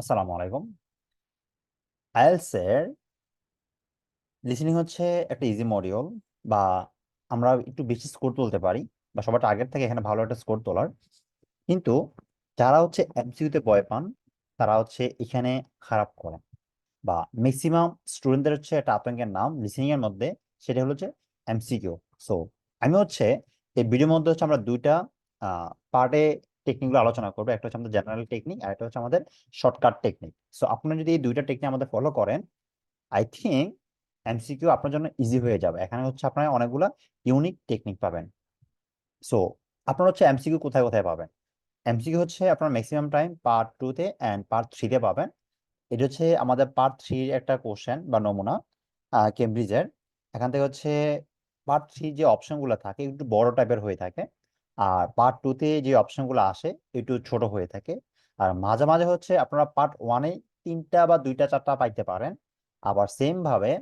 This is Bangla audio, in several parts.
আসসালামু আলাইকুম। আইএলটিএস এর লিসেনিং হচ্ছে একটা ইজি মডিউল, বা আমরা একটু বেশি স্কোর তুলতে পারি, বা সবার টার্গেট থাকে এখানে ভালো একটা স্কোর তোলার। কিন্তু যারা হচ্ছে এমসিকিউ তে ভয় পান, তারা হচ্ছে এখানে খারাপ করে, বা ম্যাক্সিমাম স্টুডেন্টদের হচ্ছে একটা আতঙ্কের নাম লিসেনিং এর মধ্যে, সেটা হলো যে এমসিকিউ। সো আমি হচ্ছে এই ভিডিওর মধ্যে হচ্ছে আমরা দুইটা পার্টে টেকনিকগুলো আলোচনা করবো। একটা হচ্ছে আমাদের জেনারেল টেকনিক, আর একটা হচ্ছে আমাদের শর্টকাট টেকনিক। সো আপনারা যদি এই দুইটা টেকনিক আমাদের ফলো করেন, আই থিঙ্ক এমসিকিউ আপনার জন্য ইজি হয়ে যাবে। এখানে হচ্ছে আপনারা অনেকগুলা ইউনিক টেকনিক পাবেন। সো আপনারা হচ্ছে এমসিকিউ কোথায় কোথায় পাবেন? এমসিকিউ হচ্ছে আপনার ম্যাক্সিমাম টাইম পার্ট টু তে অ্যান্ড পার্ট থ্রিতে পাবেন। এটা হচ্ছে আমাদের পার্ট থ্রির একটা কোশ্চেন বা নমুনা, কেমব্রিজের। এখান থেকে হচ্ছে পার্ট থ্রি যে অপশনগুলো থাকে একটু বড় টাইপের হয়ে থাকে, আর পার্ট টু তে যে অপশনগুলো আসে একটু ছোট হয়ে থাকে। আর মাঝে মাঝে হচ্ছে আপনারা পার্ট ওয়ানে তিনটা বা দুইটা চারটা পাইতে পারেন, আবার সেম ভাবে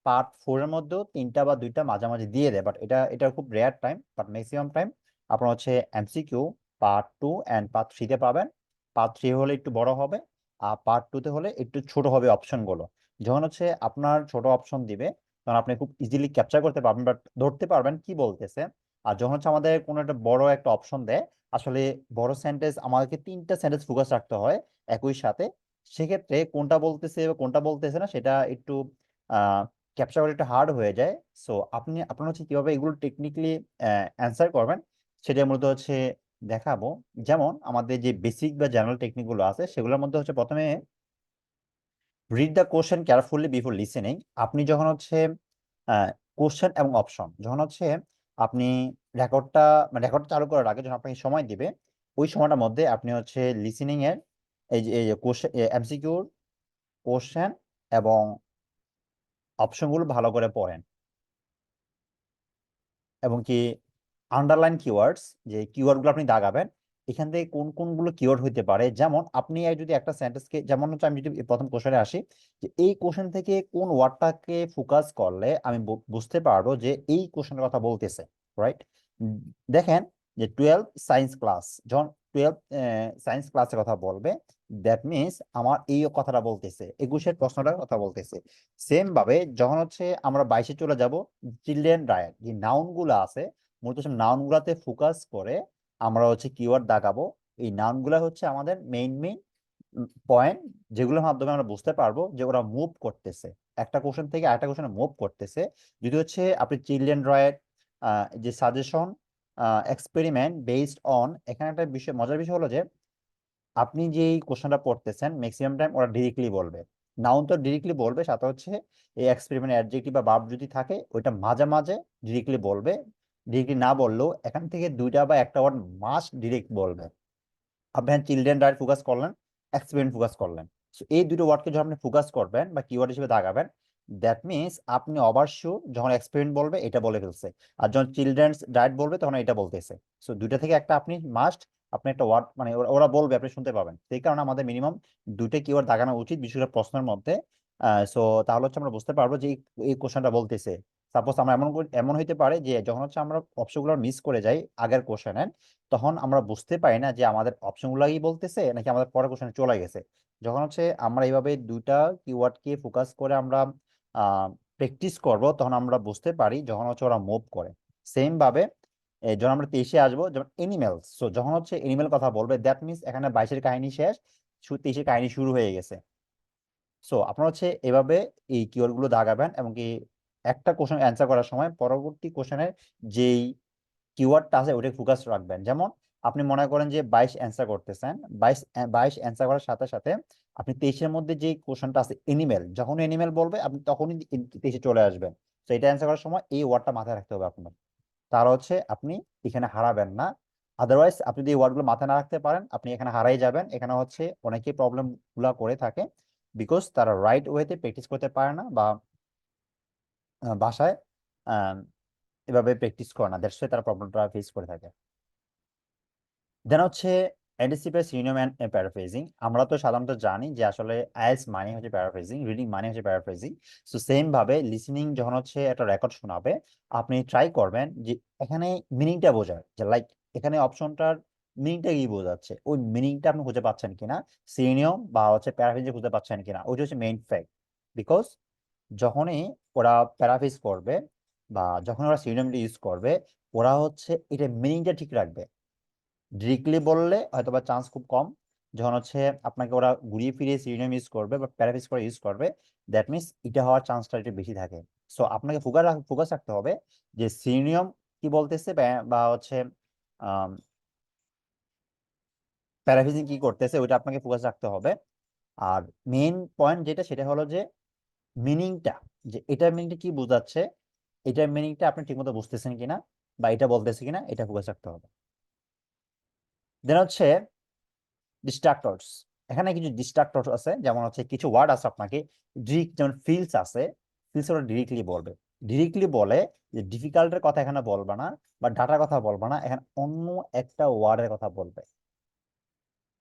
পার্ট ফোর এর মধ্যেও তিনটা বা দুইটা মাঝামাঝি দিয়ে দেয়। বাট এটা খুব rare time, but maximum time আপনারা হচ্ছে MCQ part two and part থ্রিতে পাবেন। পার্ট থ্রি হলে একটু বড় হবে, আর পার্ট টু তে হলে একটু ছোট হবে অপশন গুলো। যখন হচ্ছে আপনার ছোট অপশন দিবে, তখন আপনি খুব ইজিলি ক্যাপচার করতে পারবেন, বাট ধরতে পারবেন কি বলতেছে। আর যখন হচ্ছে আমাদের কোনো একটা বড় একটা অপশন দেয়, আসলে বড় সেন্টেন্স আমাদেরকে তিনটা সেন্টেন্স ফোকাস রাখতে হয় একই সাথে। সেক্ষেত্রে কোনটা বলতেছে বা কোনটা বলতেছে না সেটা একটু ক্যাপচার করা একটু হার্ড হয়ে যায়। সো আপনার হচ্ছে কিভাবে এগুলো টেকনিক্যালি অ্যান্সার করবেন, সেটা মূলত হচ্ছে দেখাবো। যেমন আমাদের যে বেসিক বা জেনারেল টেকনিক গুলো আছে, সেগুলোর মধ্যে হচ্ছে প্রথমে read the question carefully before listening. আপনি যখন হচ্ছে কোশ্চেন এবং অপশন যখন হচ্ছে আপনি রেকর্ডটা রেকর্ড চালু করার আগে যখন আপনাকে সময় দিবে, ওই সময়টার মধ্যে আপনি হচ্ছে লিসেনিং এর এই যে কোশ্চেন এমসিকিউর কোশ্চেন এবং অপশনগুলো ভালো করে পড়েন, এবং কি আন্ডারলাইন কিওয়ার্ডস, যে কিওয়ার্ডগুলো আপনি দাগাবেন, এখান থেকে কোন কোনগুলো কিওয়ার্ড হইতে পারে। যেমন আপনি যদি একটা সেন্টেন্সকে, যেমন হচ্ছে আমি যদি প্রথম কোশ্চেনে আসি, যে এই কোশ্চেন থেকে কোন ওয়ার্ডটাকে ফোকাস করলে আমি বুঝতে পারবো যে এই কোশ্চেনের কথা বলতেছে, রাইট? দেখেন, যে 12 সায়েন্স ক্লাস, যখন 12 সায়েন্স ক্লাসের কথা বলবে, দ্যাট মিনস আমার এই কথাটা বলতেছে, 21-এর প্রশ্নটার কথা বলতেছে। সেম ভাবে যখন হচ্ছে আমরা 22-এ চলে যাব, চিলড্রেন রাইট, যে নাউন গুলো আছে, মূলত নাউন গুলাতে ফোকাস করে আমরা হচ্ছে কিওয়ার্ড দাগাবো। এই নাউন গুলা হচ্ছে আমাদের মেইন মেইন পয়েন্ট, যেগুলোর মাধ্যমে আমরা বুঝতে পারবো যে ওরা মুভ করতেছে, একটা কোশ্চেন থেকে আরেকটা কোশ্চেনে মুভ করতেছে। যদি হচ্ছে আপনি চিলড্রেন রাইট, যে সাজেশন এক্সপেরিমেন্ট বেসড অন, এখানে একটা বিষয়, মজার বিষয় হলো যে আপনি যে কোশ্চেনটা পড়তেছেন ম্যাক্সিমাম টাইম ওরা ডিরেক্টলি বলবে, নাউন তো ডিরেক্টলি বলবে, সাথে হচ্ছে এই এক্সপেরিমেন্ট অ্যাডজেক্টিভ বা ভার্ব যদি থাকে ওইটা মাঝে মাঝে ডিরেক্টলি বলবে। ডিরেক্টলি না বললেও এখান থেকে দুইটা বা একটা ওয়ার্ড মাস্ট ডিরেক্ট বলবে। আপনি চিলড্রেন রাইট ফোকাস করলেন, এক্সপেরিমেন্ট ফোকাস করলেন, সো এই দুটো ওয়ার্ডকে যখন আপনি ফোকাস করবেন বা কিওয়ার্ড হিসেবে দাগাবেন, দ্যাট মিনস আপনি অবশ্যই যখন এক্সপেরিমেন্ট বলবে এটা বলে ফেলছে, আর যখন চিলড্রেন্স রাইট বলবে তখন এটা বলতেছে। সো দুইটা থেকে একটা আপনি মাস্ট, আপনি একটা ওয়ার্ড মানে ওরা ওরা বলবে আপনি শুনতে পাবেন। সেই কারণে আমাদের মিনিমাম দুইটা কিওয়ার্ড দাগানো উচিত, বিশেষ করে প্রশ্নের মধ্যে। সো তাহলে হচ্ছে আমরা বুঝতে পারবো যে এই কোশ্চেনটা বলতেছে। সাপোজ আমরা এমন হইতে পারে যে যখন হচ্ছে আমরা অপশনগুলো মিস করে যাই আগের কোশ্চেনে, তখন আমরা বুঝতে পারি না যে আমাদের অপশনগুলোই বলতেছে নাকি আমাদের পরের কোশ্চেনে চলে গেছে। যখন হচ্ছে আমরা এইভাবে দুইটা কিওয়ার্ডকে ফোকাস করে আমরা প্র্যাকটিস করব, তখন আমরা বুঝতে পারি যখন হচ্ছে ওরা মুভ করে। সেম ভাবে যখন আমরা 23-এ আসবো, যেমন এনিমেলস, সো যখন হচ্ছে এনিমেল কথা বলবে, দ্যাট মিনস এখানে 22-এর কাহিনী শেষ, 23-এর কাহিনী শুরু হয়ে গেছে। সো আপনারা হচ্ছে এভাবে এই কিওয়ার্ড গুলো দাগাবেন, এবং কি একটা কোশ্চেন অ্যান্সার করার সময় পরবর্তী কোশ্চেনের যেই কিওয়ার্ডটা আছে ওটাকে ফোকাস রাখবেন। যেমন আপনি মনে করেন যে 22 অ্যান্সার করতেছেন, 22 অ্যান্সার করার সাথে সাথে আপনি 23-এর মধ্যে যে কোশ্চেনটা আছে এনিমেল, যখন এনিমেল বলবে আপনি তখনই 23-এ চলে আসবেন। তো এটা অ্যান্সার করার সময় এই ওয়ার্ডটা মাথায় রাখতে হবে আপনার, তাহলে হচ্ছে আপনি এখানে হারাবেন না। আদারওয়াইজ আপনি যদি এই ওয়ার্ডগুলো মাথায় না রাখতে পারেন, আপনি এখানে হারাই যাবেন। এখানে হচ্ছে অনেকেই প্রবলেম গুলা করে থাকে, বিকজ তারা রাইট ওয়েতে প্র্যাকটিস করতে পারে না, বা বাসায় আহ, এভাবে প্র্যাকটিস করে না, দ্যাটস তারা প্রবলেমটা ফেস করে থাকে। দেন হচ্ছে অ্যান্টিসিপেট সিনোনিম এন্ড প্যারাফ্রেজিং। আমরা তো সাধারণত জানি যে আসলে আইএলটিএস মানে হচ্ছে প্যারাফ্রেজিং, রিডিং মানে হচ্ছে প্যারাফ্রেজিং। সো সেম ভাবে লিসেনিং যখন হচ্ছে একটা রেকর্ড শোনাবে, আপনি ট্রাই করবেন যে এখানে মিনিংটা বোঝার, যে লাইক এখানে অপশনটার মিনিংটা কি বোঝাচ্ছে, ওই মিনিংটা আপনি খুঁজে পাচ্ছেন কিনা, সিনোনিম বা হচ্ছে প্যারাফ্রেজ খুঁজে পাচ্ছেন কিনা, ওইটা হচ্ছে মেইন ফ্যাক্ট। বিকজ যখনই ওরা প্যারাফ্রেজ করবে বা যখন ওরা সিনোনিমটা ইউজ করবে, ওরা হচ্ছে এটা মিনিংটা ঠিক রাখবে। ডিরেক্টলি বললে হয়তো বা চান্স খুব কম, যখন হচ্ছে আপনাকে ওরা ঘুরিয়ে ফিরিয়ে সিনোনিম ইউজ করবে বা প্যারাফ্রেজ করে ইউজ করবে, দ্যাট মিনস এটা হওয়ার চান্সটা একটু বেশি থাকে। সো আপনাকে ফোকাস রাখতে হবে যে সিনোনিম কি বলতেছে বা হচ্ছে প্যারাফ্রেজিং কি করতেছে, ওইটা আপনাকে ফোকাস রাখতে হবে। আর মেইন পয়েন্ট যেটা, সেটা হলো যে মিনিংটা, যে এটার মিনিংটা কি বোঝাচ্ছে, এটার মিনিংটা আপনি ঠিকমতো বুঝতেছেন কিনা বা এটা বলতেছে কিনা, এটা ফোকাস রাখতে হবে। দেন হচ্ছে ডিস্ট্রাক্টরস। এখানে কিছু ডিস্ট্রাক্টরস আছে, যেমন হচ্ছে কিছু ওয়ার্ড আছে আপনাকে যেমন ফিলস আছে, ফিলস ওরা ডিরেক্টলি বলবে। ডিরেক্টলি বলে যে ডিফিকাল্টের কথা এখানে বলবা না বা ডাটার কথা বলবা না, এখানে অন্য একটা ওয়ার্ডের কথা বলবে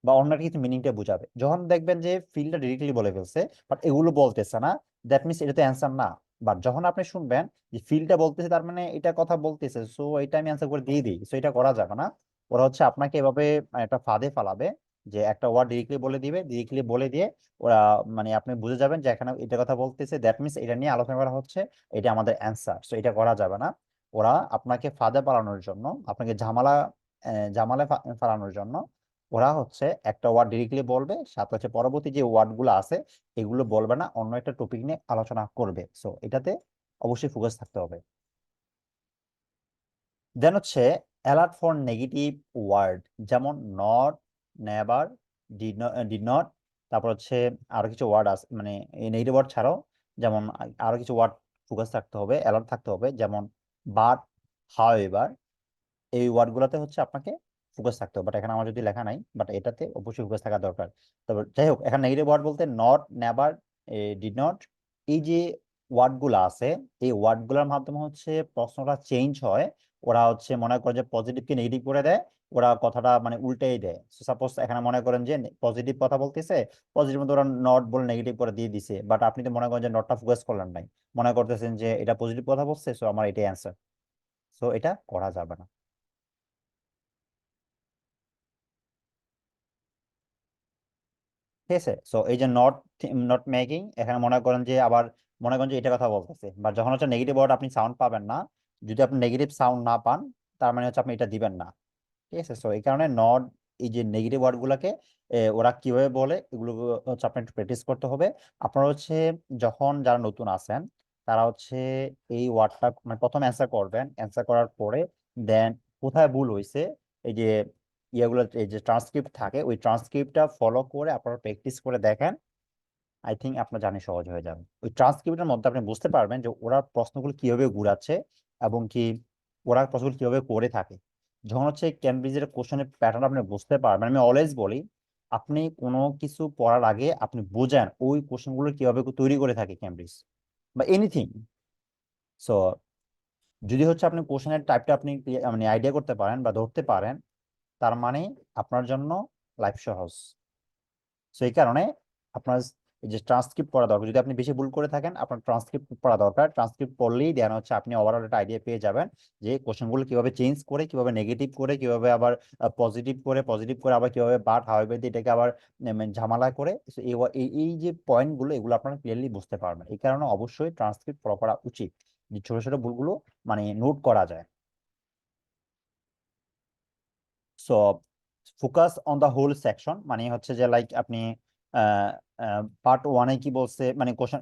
বা অন্য একটা কিছু মিনিংটা বুঝাবে। যখন দেখবেন যে ফিল্ডটা ডিরেক্টলি বলে ফেলছে বাট এগুলো বলতেছে না, দ্যাট মিনস এটা তো অ্যান্সার না। বাট যখন আপনি শুনবেন যে ফিল্ডটা বলতেছে, তার মানে এটা কথা বলতেছে, সো এটা আমি অ্যান্সার করে দিয়ে দিই, সো এটা করা যাবে না। ওরা হচ্ছে আপনাকে এভাবে একটা ফাঁদে ফালাবে, যে একটা ওয়ার্ড ডিরেক্টলি বলে দিবে, ডিরেক্টলি বলে দিয়ে ওরা মানে আপনি বুঝে যাবেন যে এখানে এটা কথা বলতেছে, দ্যাট মিনস এটা নিয়ে আলোচনা করা হচ্ছে, এটা আমাদের অ্যান্সার, সো এটা করা যাবে না। ওরা আপনাকে ফাঁদে পালানোর জন্য, আপনাকে ঝামেলায় ফালানোর জন্য ওরা হচ্ছে একটা ওয়ার্ড ডিরেক্টলি বলবে, সাথে হচ্ছে পরবর্তী যে ওয়ার্ড গুলো আছে এগুলো বলবে না, অন্য একটা টপিক নিয়ে আলোচনা করবে। সো এটাতে অবশ্যই ফোকাস থাকতে হবে। দেন হচ্ছে অ্যালার্ট ফর নেগেটিভ ওয়ার্ড, যেমন নট, নেভার, ডিড নট, তারপর হচ্ছে আরো কিছু ওয়ার্ড আছে, মানে এই নেগেটিভ ওয়ার্ড ছাড়াও যেমন আরো কিছু ওয়ার্ড ফোকাস থাকতে হবে, অ্যালার্ট থাকতে হবে, যেমন বাট, হাউ এভার, এই ওয়ার্ডগুলোতে হচ্ছে আপনাকে ফোকাস থাকতে হবে। বাট এখানে আমার যদি লেখা নাই, বাট এটাতে অবশ্যই ফোকাস থাকা দরকার। তবে যাই হোক, এখানে নেগেটিভ ওয়ার্ড বলতে নট, নেভার, ডিড নট, এই যে ওয়ার্ডগুলো আছে, এই ওয়ার্ডগুলোর মাধ্যমে হচ্ছে প্রশ্নটা চেঞ্জ হয়। ওরা হচ্ছে মনে করে যে পজিটিভকে নেগেটিভ করে দেয়, ওরা কথাটা মানে উল্টেই দেয়। সাপোজ এখানে মনে করেন যে পজিটিভ কথা বলতেছে, পজিটিভ মধ্যে ওরা নট বলে নেগেটিভ করে দিয়ে দিছে, বাট আপনি তো মনে করেন যে নটটা ফোকাস করলেন নাই, মনে করতেছেন যে এটা পজিটিভ কথা বলছে, সো আমার এটাই অ্যান্সার। সো এটা করা যাবে না। ঠিক আছে, সো এই যে নট, নট মেকিং, এখানে মনে করেন যে আবার মনে করেন যে এটা কথা বলতেছে, বাট যখন হচ্ছে নেগেটিভ ওয়ার্ড আপনি সাউন্ড পাবেন না, যদি আপনি নেগেটিভ সাউন্ড না পান, তার মানে হচ্ছে আপনি এটা দিবেন না। ঠিক আছে, সো এই কারণে নট, এই যে নেগেটিভ ওয়ার্ড গুলাকে ওরা কিভাবে বলে এগুলো হচ্ছে আপনি একটু প্র্যাকটিস করতে হবে। আপনারা হচ্ছে যখন যারা নতুন আছেন, তারা হচ্ছে এই ওয়ার্ডটা মানে প্রথম অ্যান্সার করবেন, অ্যান্সার করার পরে দেন কোথায় ভুল হয়েছে, এই যে ইয়েগুলো, এই যে ট্রান্সক্রিপ্ট থাকে, ওই ট্রান্সক্রিপ্টটা ফলো করে আপনারা প্র্যাকটিস করে দেখেন। আই থিঙ্ক আপনার জানা সহজ হয়ে যাবে। ওই ট্রান্সক্রিপ্টের মধ্যে আপনি বুঝতে পারবেন যে ওরা প্রশ্নগুলো কিভাবে ঘুরাচ্ছে এবং কি ওরা প্রশ্নগুলো কিভাবে করে থাকে। যখন হচ্ছে ক্যামব্রিজের কোশ্চেনের প্যাটার্ন আপনি বুঝতে পারবেন, আমি অলওয়েজ বলি আপনি কোনো কিছু পড়ার আগে আপনি বোঝেন ওই কোশ্চেনগুলো কিভাবে তৈরি করে থাকে ক্যামব্রিজ বা এনিথিং। সো যদি হচ্ছে আপনি কোশ্চেনের টাইপটা আপনি মানে আইডিয়া করতে পারেন বা ধরতে পারেন, তার মানে আপনার জন্য লাইফ সহজ। সো এই কারণে আপনার এই যে ট্রান্সক্রিপ্ট পড়া দরকার, যদি আপনি বেশি ভুল করে থাকেন আপনার ট্রান্সক্রিপ্ট পড়া দরকার। ট্রান্সক্রিপ্ট পড়লেই দেন হচ্ছে আপনি ওভারঅল একটা আইডিয়া পেয়ে যাবেন যে কোশ্চেনগুলো কিভাবে চেঞ্জ করে, কিভাবে নেগেটিভ করে, কিভাবে আবার পজিটিভ করে আবার কিভাবে বাট হাউএভার দিয়ে এটাকে আবার মানে ঝামেলা করে। So এই যে পয়েন্টগুলো এগুলো আপনারা ক্লিয়ারলি বুঝতে পারবেন। এই কারণে অবশ্যই ট্রান্সক্রিপ্ট ফলো করা উচিত, যে ছোট ছোট ভুলগুলো মানে নোট করা যায়। So focus on the whole section, মানে হচ্ছে যে লাইক আপনি পার্ট ওয়ানে কি বলছে, মানে কোশ্চেন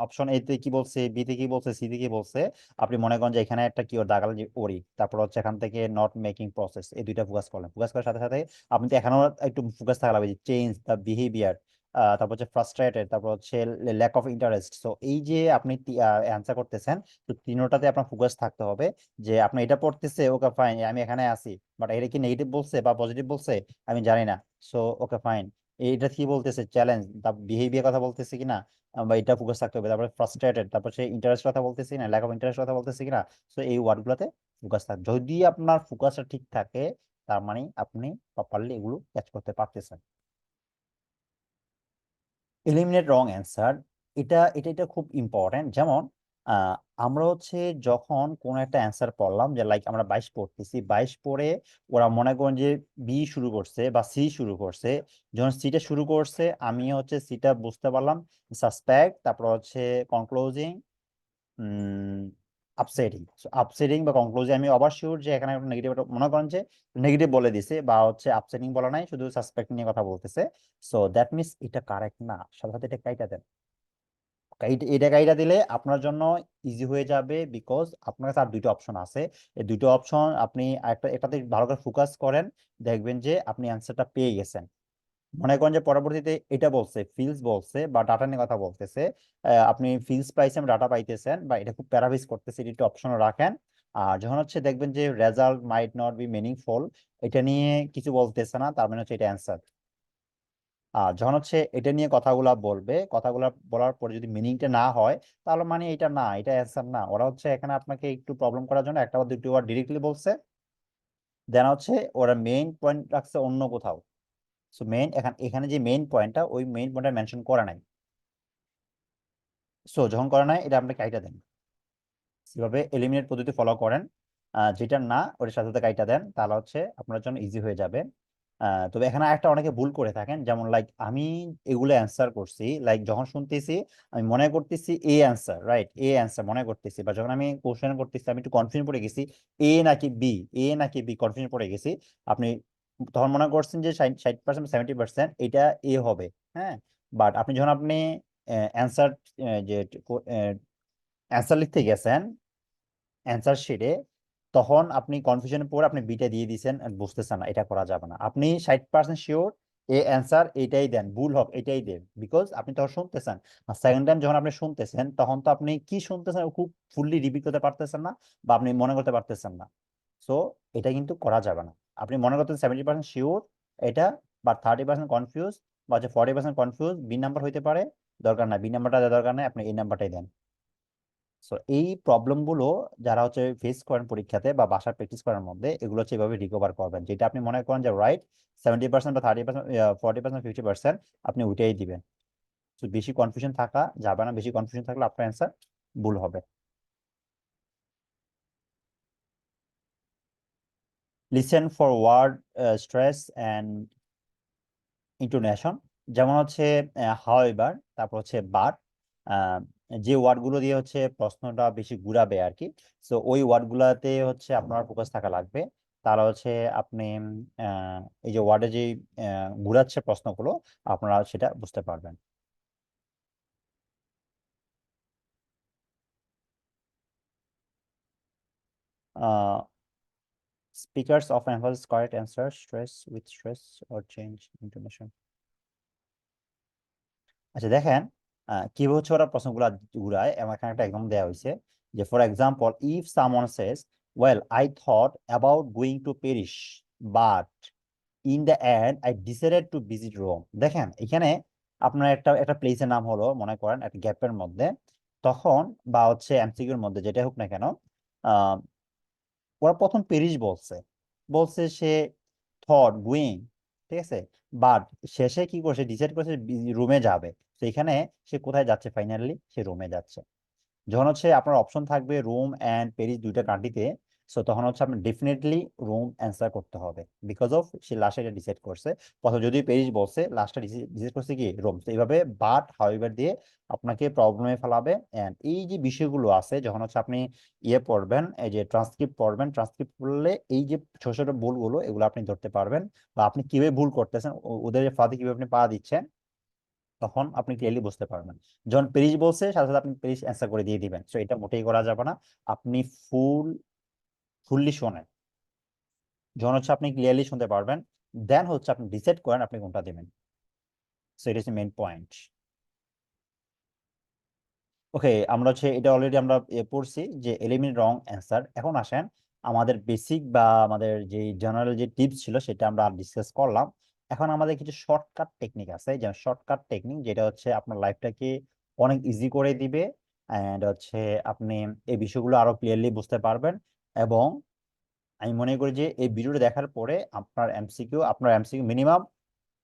অপশন এ তে কি বলছে, বি তে কি বলছে, সি তে কি বলছে, আপনি মনে করেন যে এখানে একটা কি দাগাল যে ওরি, তারপর হচ্ছে এখান থেকে নট মেকিং প্রসেস, এই দুইটা ফোকাস করলেন। ফোকাস করার সাথে সাথে আপনি তো এখানেও একটু ফোকাস থাকা লাগবে যে চেঞ্জ দ্য বিহেভিয়ার, তারপর হচ্ছে ফ্রাস্ট্রেটেড, তারপর হচ্ছে ল্যাক অফ ইন্টারেস্ট। সো এই যে আপনি অ্যান্সার করতেছেন, তো তিনোটাতে আপনার ফোকাস থাকতে হবে। যে আপনি এটা পড়তেছে, ওকে ফাইন, আমি এখানে আছি, বাট এটা কি নেগেটিভ বলছে বা পজিটিভ বলছে আমি জানি না, সো ওকে ফাইন, এইটা কি বলতেছে, চ্যালেঞ্জ দা বিহেভিয়ার কথা বলতেছে কিনা, বা এটা ফোকাস থাকতে হবে। তারপরে ফ্রাস্ট্রেটেড, তারপর সে ইন্টারেস্ট কথা বলতেছে কিনা, ল্যাক অফ ইন্টারেস্ট কথা বলতেছে কিনা। সো এই ওয়ার্ড গুলোতে ফোকাস থাকবে। যদি আপনার ফোকাসটা ঠিক থাকে, তার মানে আপনি প্রপারলি এগুলো ক্যাচ করতে পারতেছেন। এলিমিনেট রং অ্যান্সার, এটা এটা এটা খুব ইম্পর্টেন্ট। যেমন আহ আমরা হচ্ছে যখন কোন একটা অ্যান্সার পড়লাম, যে লাইক আমরা 22 পড়তেছি, 22 পড়ে ওরা মনে করেন যে বি শুরু করছে বা সি শুরু করছে। যখন সিটা শুরু করছে আমি হচ্ছে সিটা বুঝতে পারলাম সাসপেক্ট, তারপর হচ্ছে কনক্লোজিং, আপসেটিং। আপসেটিং বা কনক্লুজিং আমি ওভার শিওর যে এখানে নেগেটিভ, মনে করেন যে নেগেটিভ বলে দিছে বা হচ্ছে আপসেটিং বলা নাই, শুধু সাসপেক্ট নিয়ে কথা বলতেছে। সো দ্যাট মিনস এটা কারেক্ট না, সাথে সাথে এটা কাইটা দেন। এটা কাইটা দিলে আপনার জন্য ইজি হয়ে যাবে, বিকজ আপনার কাছে আর দুইটা অপশন আছে। এই দুইটা অপশন আপনি একটা এটাতে ভালো করে ফোকাস করেন, দেখবেন যে আপনি অ্যান্সারটা পেয়ে গেছেন। মনে করেন যে পরবর্তীতে এটা বলছে ফিল্ডস বলছে বা ডাটা নিয়ে কথা বলতেছে, আপনি ফিল্ডস পাইছেন, ডাটা পাইতেছেন, বা এটা খুব প্যারাফ্রেজ করতেছে, এটা অপশনও রাখেন। আর যখন হচ্ছে দেখবেন যে result might not be meaningful, এটা নিয়ে কিছু বলতেছে না, তার মানে হচ্ছে এটা অ্যান্সার। আর যখন হচ্ছে এটা নিয়ে কথাগুলা বলবে, কথাগুলা বলার পরে যদি মিনিংটা না হয়, তাহলে মানে এটা না, এটা অ্যান্সার না। ওরা হচ্ছে এখানে আপনাকে একটু প্রবলেম করার জন্য একটা বা দুটো ওয়ার্ড ডিরেক্টলি বলছে, দেন হচ্ছে ওরা মেইন পয়েন্ট রাখছে অন্য কোথাও। সো মেইন এখানে এখানে যে মেইন পয়েন্টটা, ওই মেইন পয়েন্টটা মেনশন করা নাই। সো যখন করে নাই, এটা আপনি কাইটা দেন, এভাবে এলিমিনেট পদ্ধতি ফলো করেন। যেটা না ওটার সাথে সাথে কাইটা দেন, তাহলে হচ্ছে আপনার জন্য ইজি হয়ে যাবে। তবে এখানে একটা অনেকে ভুল করে থাকেন, যেমন লাইক আমি এগুলো অ্যান্সার করছি, লাইক যখন শুনতেছি আমি মনে করতেছি A answer, right, A answer মনে করতেছি, বা যখন আমি কোশ্চেন করতেছি আমি একটু কনফিউশন পড়ে গেছি, এ নাকি বি, এ নাকি বি কনফিউশন পড়ে গেছি। আপনি তখন মনে করছেন যে 60% 70% এটা এ হবে। হ্যাঁ, বাট আপনি যখন আপনি অ্যান্সার, যে অ্যান্সার লিখতে গেছেন অ্যান্সার শিটে, তখন আপনি কনফিউশনে পড়ে আপনি বিটা দিয়ে দিয়েছেন and বুঝতেছেন না, এটা করা যাবে না। আপনি 60% শিওর এ অ্যান্সার এটাই দেন, ভুল হোক এটাই দেন, বিকজ আপনি তখন শুনতেছেন। আর সেকেন্ড টাইম যখন আপনি শুনতেছেন, তখন তো আপনি কি শুনতেছেন খুব ফুললি রিপিট করতে পারতেছেন না, বা আপনি মনে করতে পারতেছেন না। সো এটা কিন্তু করা যাবে না। আপনি মনে করতেন 70% শিওর এটা, বা 30% কনফিউজ, বা হচ্ছে 40% কনফিউজ, বি নাম্বার হইতে পারে, দরকার নাই, বি নাম্বারটা দেওয়ার দরকার নাই, আপনি এই নাম্বারটাই দেন। সো এই প্রবলেমগুলো যারা হচ্ছে ফেস করেন পরীক্ষাতে বা বাসায় প্র্যাকটিস করার মধ্যে, এগুলো হচ্ছে এভাবে রিকভার করবেন, যেটা আপনি মনে করেন যে রাইট 70% বা 30%, 40%, 50%, আপনি ওইটাই দিবেন। তো বেশি কনফিউশন থাকা যাবে না, বেশি কনফিউশন থাকলে আপনার অ্যান্সার ভুল হবে। Listen for word stress and intonation. যেমন হচ্ছে হাউএভার, তারপর হচ্ছে বাট, যে ওয়ার্ডগুলো দিয়ে হচ্ছে প্রশ্নটা বেশি ঘুরাবে আর কি। সো ওই ওয়ার্ডগুলাতে হচ্ছে আপনার ফোকাস থাকা লাগবে। তাহলে হচ্ছে আপনি এই যে ওয়ার্ডে যে ঘুরাচ্ছে প্রশ্নগুলো, আপনারা সেটা বুঝতে পারবেন। Speakers of emphasis correct answer stress with stress or change intonation. আচ্ছা দেখেন, কিভাবে হচ্ছে ওরা প্রশ্নগুলো ঘুরায়, আমার এখানে একটা একদম দেওয়া হয়েছে, যে for example if someone says, well I thought about going to Paris, but in the end I decided to visit Rome. দেখেন এখানে আপনার একটা একটা প্লেসের নাম হলো, মনে করেন একটা গ্যাপের মধ্যে, তখন বা হচ্ছে এমসিকিউর মধ্যে যেটা হোক না কেন, আহ ওরা প্রথম প্যারিস বলছে, বলছে সে থট গোয়িং, ঠিক আছে, বাট শেষে কি করছে, ডিসাইড করছে রুমে যাবে। তো এখানে সে কোথায় যাচ্ছে, ফাইনালি সে রোমে যাচ্ছে। যখন হচ্ছে আপনার অপশন থাকবে রোম অ্যান্ড প্যারিস দুইটা কান্ট্রিতে, সো তখন হচ্ছে আপনার ডেফিনেটলি রোম অ্যান্সার করতে হবে, বিকজ অফ সে লাস্টে এটা ডিসাইড করছে। প্রথম যদি প্যারিস বলছে, লাস্টে ডিসাইড করছে কি রোম। তো এইভাবে বাট হাউএভার দিয়ে আপনাকে প্রবলেমে ফেলাবে। এন্ড এই যে বিষয়গুলো আছে, যখন হচ্ছে আপনি ইয়ে পড়বেন, এই যে ট্রান্সক্রিপ্ট পড়বেন, ট্রান্সক্রিপ্ট পড়লে এই যে ছোট ছোট ভুলগুলো এগুলো আপনি ধরতে পারবেন, বা আপনি কিভাবে ভুল করতেছেন, ওদের ফাঁদে কিভাবে আপনি পা দিচ্ছেন, তখন আপনি ক্লিয়ারলি বুঝতে পারবেন। যখন পেরিস বলছে, সাথে সাথে আপনি পেরিস অ্যান্সার করে দিয়ে দিবেন, সো এটা মোটেই করা যাবে না। আপনি ফুল ফুললি শোনেন, যখন হচ্ছে আপনি ক্লিয়ারলি শুনতে পারবেন, দেন হচ্ছে আপনি ডিসাইড করেন আপনি কোনটা দিবেন। সো এটা হচ্ছে মেইন পয়েন্ট। ওকে, আমরা হচ্ছে এটা অলরেডি আমরা পড়ছি যে এলিমিনেট রং অ্যান্সার। এখন আসেন আমাদের বেসিক বা আমাদের যে জেনারেল যে টিপস ছিল সেটা আমরা ডিসকাস করলাম। এখন আমাদের কিছু শর্টকাট টেকনিক আছে, যেমন শর্টকাট টেকনিক যেটা হচ্ছে আপনার লাইফটাকে অনেক ইজি করে দিবে, অ্যান্ড হচ্ছে আপনি এই বিষয়গুলো আরো ক্লিয়ারলি বুঝতে পারবেন। এবং আমি মনে করি যে এই ভিডিওটা দেখার পরে আপনার এমসিকিউ মিনিমাম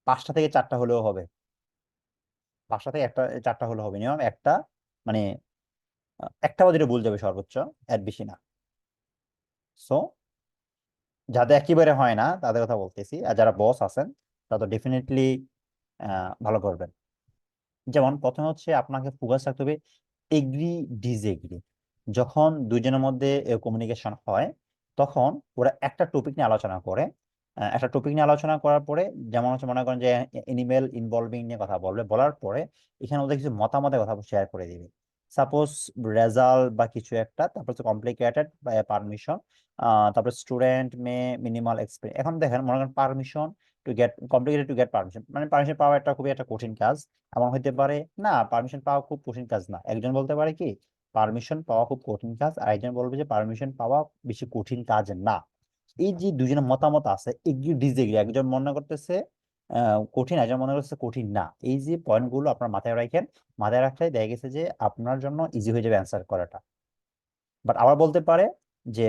5টা থেকে 4টা হলেও হবে, 5টা থেকে 1টা 4টা হলেও হবে মিনিমাম একটা, মানে একটা বা দুটো ভুল যাবে সর্বোচ্চ, এর বেশি না। সো যাদের একেবারে হয় না তাদের কথা বলতেছি, আর যারা বস আছেন তারা তো ডেফিনেটলি ভালো করবেন। যেমন প্রথমে হচ্ছে আপনাকে ফোকাস রাখতে হবে এগ্রি ডিসএগ্রি। যখন দুইজনের মধ্যে কমিউনিকেশন হয় তখন ওরা একটা টপিক নিয়ে আলোচনা করে। একটা টপিক নিয়ে আলোচনা করার পরে, যেমন হচ্ছে মনে করেন যে এনিমেল ইনভলভিং নিয়ে কথা বলবে, বলার পরে এখানে ওদের কিছু মতামতের কথা শেয়ার করে দিবে। সাপোজ রেজাল্ট বা কিছু একটা, তারপর হচ্ছে কমপ্লিকেটেড বা পারমিশন, তারপর স্টুডেন্ট মে মিনিমাল এক্সপিরিয়েন্স। এখন দেখেন মনে করেন permission to get complicated to get permission, মানে পারমিশন পাওয়া একটা খুবই একটা কঠিন কাজ। এমন হইতে পারে না পারমিশন পাওয়া খুব কঠিন কাজ না, একজন বলতে পারে কি পারমিশন পাওয়া খুব কঠিন কাজ, আর একজন বলবে যে পারমিশন পাওয়া বেশি কঠিন কাজ না। এই যে দুজনের মতামত আছে এগ্রি ডিসএগ্রি, একজন মনে করতেছে কঠিন, একজন মনে করতেছে কঠিন না, এই যে পয়েন্টগুলো আপনার মাথায় রাখেন। মাথায় রাখলে দেখা গেছে যে আপনার জন্য ইজি হয়ে যাবে অ্যান্সার করাটা। বাট আবার বলতে পারে যে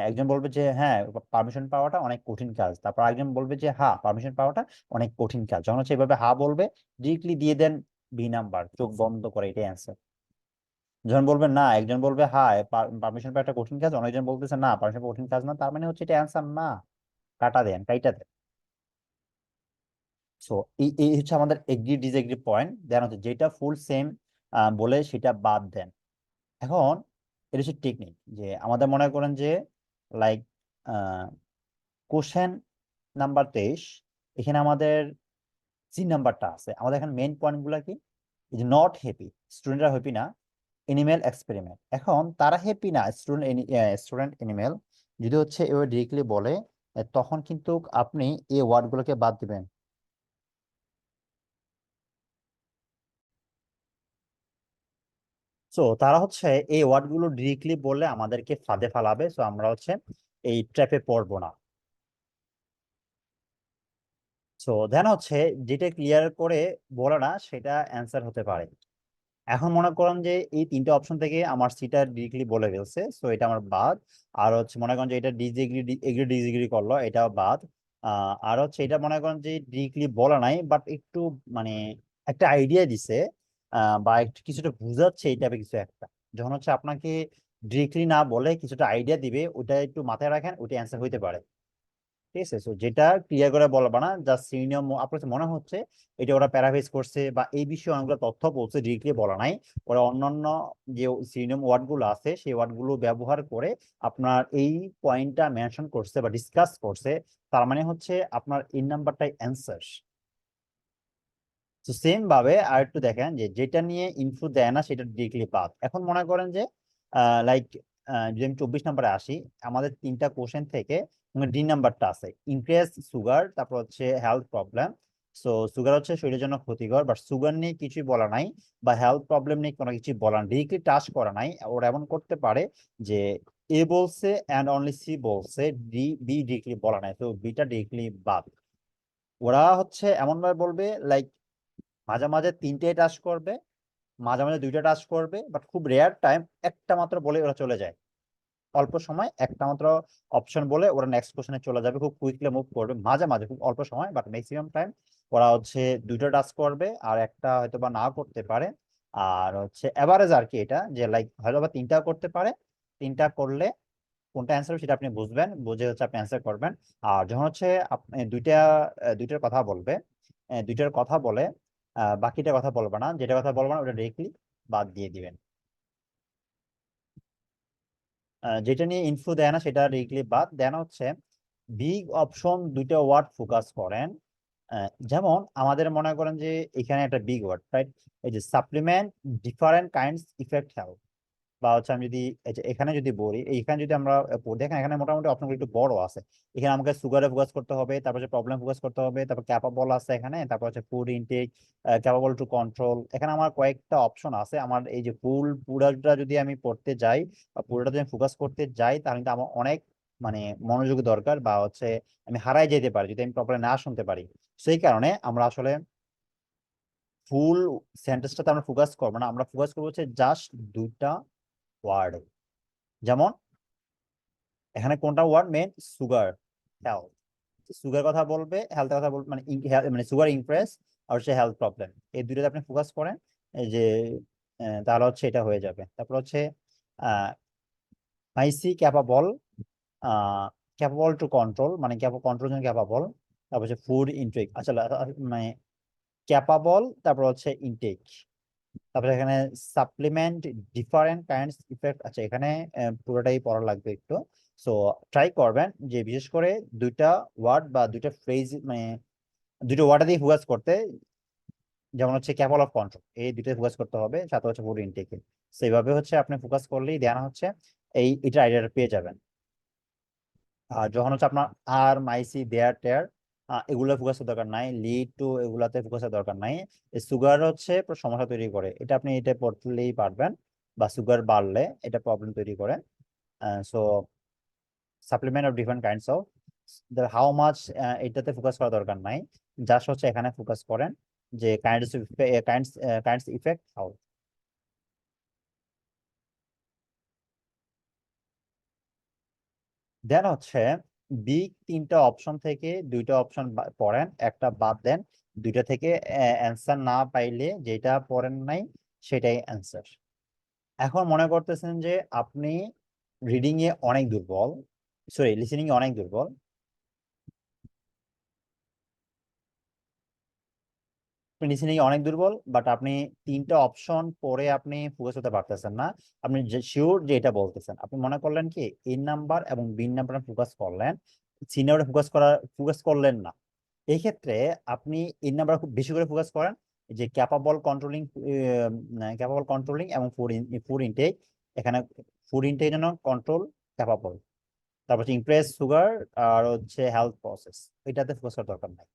একজন বলবে যে হ্যাঁ পারমিশন পাওয়াটা অনেক কঠিন কাজ, তারপর একজন বলবে যে হ্যাঁ পারমিশন পাওয়াটা অনেক কঠিন কাজ। যখন হচ্ছে এভাবে হ্যাঁ বলবে ডিরেক্টলি দিয়ে দেন বি নাম্বার, চোখ বন্ধ করে, এটাই অ্যান্সার। যখন বলবেন না, একজন বলবে হ্যাঁ পারমিশন পাওয়া একটা কঠিন কাজ, অনেকজন বলতেছে না পারমিশন কঠিন কাজ না, তার মানে হচ্ছে এটা অ্যান্সার না, কাটা দেন কাইটা দেন। সো এই এই হচ্ছে আমাদের এগ্রি ডিসএগ্রি পয়েন্ট। দেন হচ্ছে যেটা ফুল সেম বলে সেটা বাদ দেন। এখন এটা হচ্ছে টেকনিক, যে আমাদের মনে করেন যে লাইক কোশ্চেন নাম্বার 23, এখানে আমাদের সি নাম্বারটা আছে, আমাদের এখানে মেইন পয়েন্ট গুলা কি, নট হ্যাপি, স্টুডেন্টরা হ্যাপি না, এনিমেল এক্সপেরিমেন্ট। এখন তারা হ্যাপি না, স্টুডেন্ট এনিমেল যদি হচ্ছে এভাবে ডিরেক্টলি বলে, তখন কিন্তু আপনি এই ওয়ার্ড গুলোকে বাদ দিবেন। সো তারা হচ্ছে এই ওয়ার্ড গুলো ডিরেক্টলি বললে আমাদেরকে ফাঁদে ফালাবে, সো আমরা হচ্ছে এই ট্র্যাপে পড়বো না। সো দেন হচ্ছে যেটা ক্লিয়ার করে বলে না সেটা অ্যান্সার হতে পারে। এখন মনে করেন যে এই তিনটে অপশন থেকে আমার সিটা ডিরেক্টলি বলে ফেলছে, সো এটা আমার বাদ। আর হচ্ছে মনে করেন যে এটা ডিসএগ্রি এগ্রি ডিসএগ্রি করলো, এটাও বাদ। আর হচ্ছে এটা মনে করেন যে ডিরেক্টলি বলা নাই বাট একটু মানে একটা আইডিয়া দিছে, বা একটু কিছুটা বুঝাচ্ছে এই টাইপের কিছু একটা। যখন হচ্ছে আপনাকে ডিরেক্টলি না বলে কিছুটা আইডিয়া দিবে, ওটা একটু মাথায় রাখেন, ওটা অ্যান্সার হইতে পারে। ঠিক আছে, সো যেটা ক্লিয়ার করে বলবা না, জাস্ট সিনিয়র আপনার কাছে মনে হচ্ছে এটা ওরা প্যারাফ্রেজ করছে বা এই বিষয়ে অনেকগুলো তথ্য বলছে, ডিরেক্টলি বলা নাই। ওরা অন্যান্য যে সিনোনিম ওয়ার্ড গুলো আছে সেই ওয়ার্ড গুলো ব্যবহার করে আপনার এই পয়েন্টটা মেনশন করছে বা ডিসকাস করছে, তার মানে হচ্ছে আপনার এই নাম্বারটাই অ্যান্সার। তো সেম ভাবে আর একটু দেখেন যে যেটা নিয়ে ইনফো দেয় না সেটা ডিরেক্টলি বাদ। এখন মনে করেন যে লাইক যদি আমি 24 নম্বরে আসি, আমাদের তিনটা কোশ্চেন থেকে ডি নাম্বারটা আছে ইনক্রিজ সুগার, তারপর হচ্ছে হেলথ প্রবলেম। সো সুগার হচ্ছে শরীরের জন্য ক্ষতিকর, বাট সুগার নিয়ে কিছুই বলা নাই, বা হেলথ প্রবলেম নিয়ে কোনো কিছু বলা নাই, ডিরেক্টলি টাচ করা নাই। ওরা এমন করতে পারে যে এ বলছে অ্যান্ড অনলি সি বলছে, বি ডিরেক্টলি বলা নাই, তো বিটা ডিরেক্টলি বাদ। ওরা হচ্ছে এমন ভাবে বলবে লাইক মাঝে মাঝে তিনটে টাচ করবে, মাঝে মাঝে দুইটা টাচ করবে, বাট খুব রেয়ার টাইম একটা মাত্র বলে ওরা চলে যায়। অল্প সময় একটা মাত্র অপশন বলে ওরা নেক্সট কোশ্চেনে চলে যাবে, খুব কুইকলি মুভ করবে, মাঝে মাঝে খুব অল্প সময়, বাট ম্যাক্সিমাম টাইম ওরা হচ্ছে দুইটা টাচ করবে আর একটা হয়তো বা না করতে পারে। আর হচ্ছে এভারেজ আর কি এটা, যে লাইক হয়তো বা তিনটা করতে পারে, তিনটা করলে কোনটা অ্যান্সার সেটা আপনি বুঝবেন, বুঝে হচ্ছে আপনি অ্যান্সার করবেন। আর যখন হচ্ছে আপনি দুইটার কথা বলবে, দুইটার কথা বলে বাকিটা কথা বলবে না, যেটা কথা বলবে না ওটা ডিরেক্টলি বাদ দিয়ে দিবেন। যেটা নিয়ে ইনফো দেয় না সেটা ডিরেক্টলি বাদ দেন। হচ্ছে বিগ অপশন দুইটা ওয়ার্ড ফোকাস করেন। যেমন আমাদের মনে করেন যে এখানে একটা বিগ ওয়ার্ড রাইট, এই যে supplement different kinds effect health, বা হচ্ছে আমি যদি এই যে এখানে যদি বলি, এইখানে যদি আমরা পড়ি, দেখেন এখানে মোটামুটি অপশনগুলো একটু বড় আছে। এখানে আমাকে সুগারে ফোকাস করতে হবে, তারপর হচ্ছে প্রবলেম ফোকাস করতে হবে, তারপর ক্যাপাবল আছে এখানে, তারপর হচ্ছে food intake, capable to control. এখানে আমার কয়েকটা অপশন আছে। আমার এই যে পুরাটা যদি আমি পড়তে যাই বা পুরোটা যদি আমি ফোকাস করতে যাই, তাহলে কিন্তু আমার অনেক মানে মনোযোগ দরকার, বা হচ্ছে আমি হারাই যেতে পারি যদি আমি প্রপারলি না শুনতে পারি। সেই কারণে আমরা আসলে ফুল সেন্টেন্সটাতে আমরা ফোকাস করবো না, আমরা ফোকাস করবো হচ্ছে জাস্ট দুইটা ওয়ার্ড। যেমন এখানে কোনটা word men, sugar, health. Sugar কথা বলবে, হেলথের কথা বলবে, মানে মানে সুগার ইমপ্রেস আর হচ্ছে হেলথ প্রবলেম, এই দুইটাতে আপনি ফোকাস করেন। এই যে তাহলে হচ্ছে এটা হয়ে যাবে। তারপর হচ্ছে আইসি ক্যাপাবল, ক্যাপাবল টু কন্ট্রোল, মানে কন্ট্রোল জন্য ক্যাপাবল। তারপর হচ্ছে ফুড ইনটেক, আচ্ছা মানে ক্যাপাবল, তারপর হচ্ছে ইনটেক। তারপরে এখানে সাপ্লিমেন্ট ডিফারেন্ট কাইন্ডস ইফেক্ট, আচ্ছা এখানে পুরোটাই পড়া লাগবে একটু। সো ট্রাই করবেন যে বিশেষ করে দুইটা ওয়ার্ড বা দুইটা ফ্রেজ, মানে দুটো ওয়ার্ড দিয়ে ফোকাস করতে, যেমন হচ্ছে ক্যাপাবল অফ কন্ট্রোল, এই দুটোই ফোকাস করতে হবে, সাথে হচ্ছে ফুড ইনটেকে। সেইভাবে হচ্ছে আপনি ফোকাস করলেই দেন হচ্ছে এটা আইডিয়াটা পেয়ে যাবেন। আর যখন হচ্ছে আপনার আর মাইসি দেয়ার টেয়ার, এগুলো ফোকাসের দরকার নাই, লিড টু এগুলাতে ফোকাসের দরকার নাই। সুগার হচ্ছে সমস্যা তৈরি করে, এটা আপনি এটা পড়লেই পারবেন, বা সুগার বাড়লে এটা প্রবলেম তৈরি করে। So supplement of different kinds of, how much, এটাতে ফোকাস করা দরকার নাই। জাস্ট হচ্ছে এখানে ফোকাস করেন যে kinds kinds kinds effect how. Then হচ্ছে বি, তিনটা অপশন থেকে দুইটা অপশন পড়েন, একটা বাদ দেন। দুইটা থেকে অ্যান্সার না পাইলে যেটা পড়েন নাই সেটাই অ্যান্সার। এখন মনে করতেছেন যে আপনি রিডিং এ অনেক দুর্বল, সরি লিসেনিং এ অনেক দুর্বল, আপনি লিসেনিং এ অনেক দুর্বল, বাট আপনি তিনটা অপশন পড়ে আপনি ফোকাস করতে পারতেছেন না। আপনি শিওর যে এটা বলতেছেন, আপনি মনে করলেন কি এ নাম্বার এবং বি নাম্বার ফোকাস করলেন, সি নাম্বারে ফোকাস করলেন না। এই ক্ষেত্রে আপনি এই নাম্বার খুব বেশি করে ফোকাস করেন, যে ক্যাপাবল কন্ট্রোলিং এবং ফুড ইনটেক। এখানে ফুড ইনটেক যেন কন্ট্রোল ক্যাপাবল, তারপর হচ্ছে ইমপ্রেস সুগার, আর হচ্ছে হেলথ প্রসেস, এটাতে ফোকাস করার দরকার নাই।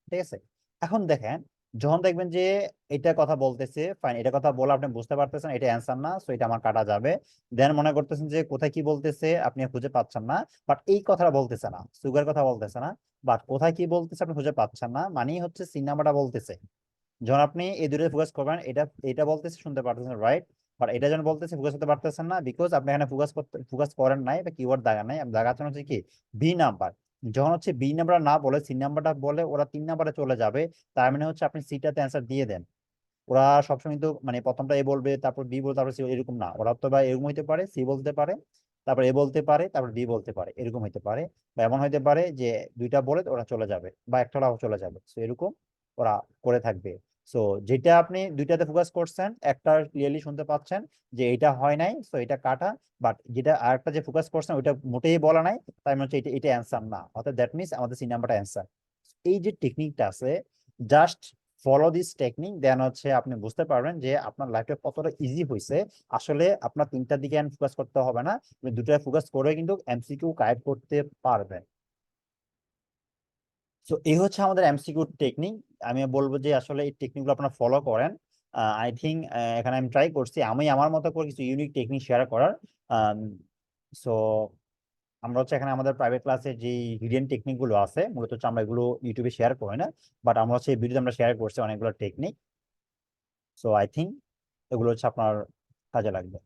ঠিক আছে। এখন দেখেন, যখন দেখবেন যে এটা কথা বলতেছে ফাইন, এটা কথা বলে আপনি বুঝতে পারতেছেন এটা অ্যান্সার না, সো এটা আমার কাটা যাবে। দেন মনে করতেছেন যে কোথায় কি বলতেছে আপনি খুঁজে পাচ্ছেন না, বাট এই কথাটা বলতেছে না, সুগার কথা বলতেছে না, বাট কোথায় কি বলতেছে আপনি খুঁজে পাচ্ছেন না, মানেই হচ্ছে সিনেমাটা বলতেছে। যখন আপনি এই দুটো ফোকাস করবেন, এটা এটা বলতেছে শুনতে পারতেছেন, রাইট, বাট এটা যখন বলতেছে ফোকাস করতে পারতেছেন না, বিকজ আপনি এখানে ফোকাস করেন নাই, বা কিওয়ার্ড দাগান নাই। আপনি দাগাচ্ছেন হচ্ছে কি বি নাম্বার। যখন হচ্ছে বি নাম্বার না বলে সি নাম্বারটা বলে ওরা তিন নাম্বারে চলে যাবে, তার মানে হচ্ছে আপনি সিটাতে অ্যান্সার দিয়ে দেন। ওরা সবসময় কিন্তু মানে প্রথমটা এ বলবে, তারপর বি বলবে, তারপর সি, এরকম না। ওরা তো বা এরকম হইতে পারে, সি বলতে পারে, তারপর এ বলতে পারে, তারপর বি বলতে পারে, এরকম হইতে পারে। বা এমন হইতে পারে যে দুইটা বলে ওরা চলে যাবে, বা একটা ওরা চলে যাবে, তো এরকম ওরা করে থাকবে। সো যেটা আপনি দুইটাতে ফোকাস করছেন, একটা ক্লিয়ারলি শুনতে পাচ্ছেন যে এটা হয় নাই, সো এটা কাটা। বাট যেটা আরেকটা যে ফোকাস করছেন ওইটা মোটেই বলা নাই, তাই মানে হচ্ছে এটা এটা অ্যান্সার না, অর্থাৎ দ্যাট মিনস আমাদের সি নাম্বারটা অ্যান্সার। এই যে টেকনিকটা আছে, জাস্ট ফলো দিস টেকনিক, দেন হচ্ছে আপনি বুঝতে পারবেন যে আপনার লাইফটা কতটা ইজি হয়েছে। আসলে আপনার তিনটার দিকে ফোকাস করতে হবে না, আপনি দুটায় ফোকাস করে কিন্তু এমসিকিউ কারেক্ট করতে পারবেন। সো এই হচ্ছে আমাদের এমসিকিউ টেকনিক। আমি বলবো যে আসলে এই টেকনিকগুলো আপনারা ফলো করেন। আই থিঙ্ক এখানে আমি ট্রাই করছি আমি আমার মতো করে কিছু ইউনিক টেকনিক শেয়ার করার। সো আমরা হচ্ছে এখানে আমাদের প্রাইভেট ক্লাসে যে হিডেন টেকনিক গুলো আছে, মূলত হচ্ছে আমরা এগুলো ইউটিউবে শেয়ার করি না, বাট আমরা হচ্ছে এই ভিডিওতে আমরা শেয়ার করছি অনেকগুলো টেকনিক। সো আই থিঙ্ক এগুলো হচ্ছে আপনার কাজে লাগবে।